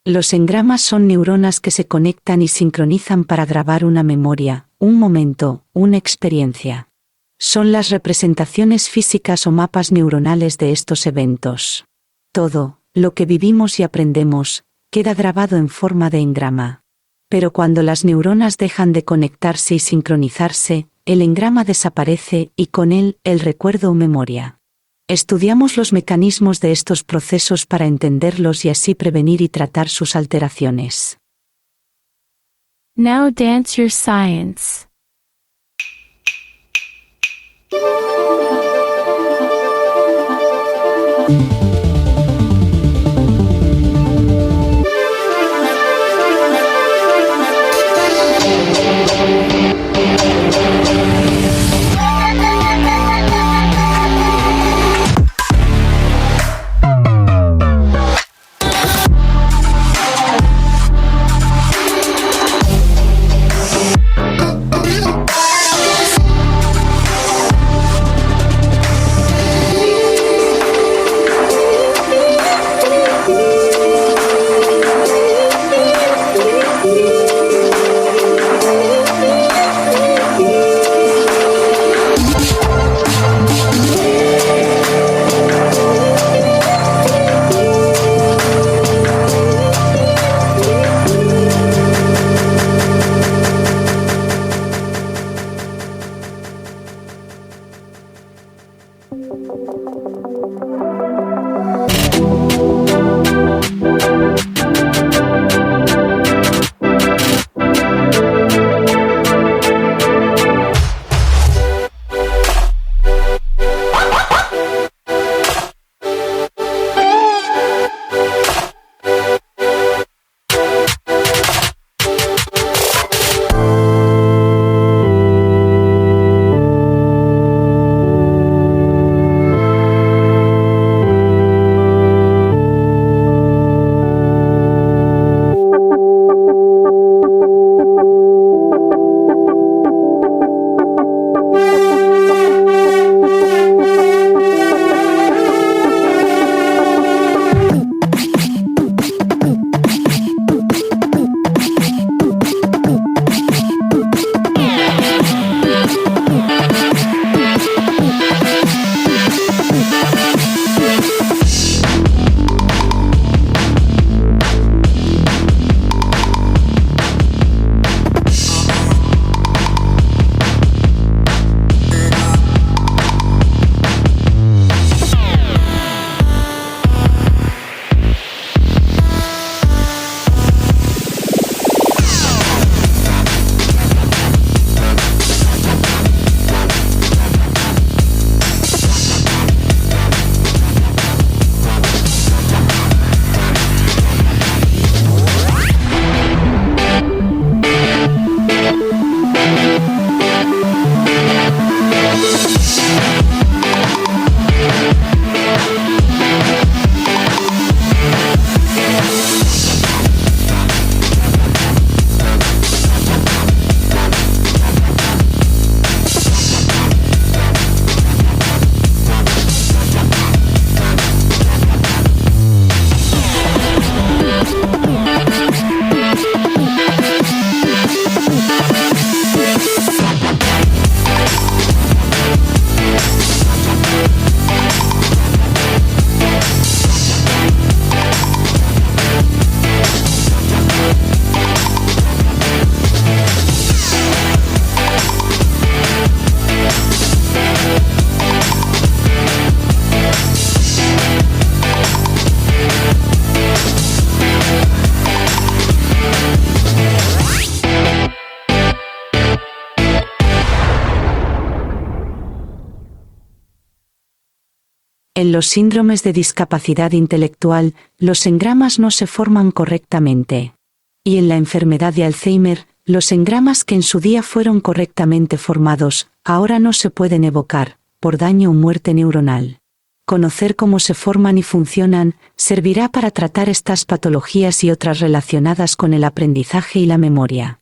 Los engramas son neuronas que se conectan y sincronizan para grabar una memoria, un momento, una experiencia. Son las representaciones físicas o mapas neuronales de estos eventos. Todo, lo que vivimos y aprendemos, queda grabado en forma de engrama. Pero cuando las neuronas dejan de conectarse y sincronizarse, el engrama desaparece y con él el recuerdo o memoria. Estudiamos los mecanismos de estos procesos para entenderlos y así prevenir y tratar sus alteraciones. Now dance your science. En los síndromes de discapacidad intelectual, los engramas no se forman correctamente. Y en la enfermedad de Alzheimer, los engramas que en su día fueron correctamente formados, ahora no se pueden evocar, por daño o muerte neuronal. Conocer cómo se forman y funcionan, servirá para tratar estas patologías y otras relacionadas con el aprendizaje y la memoria.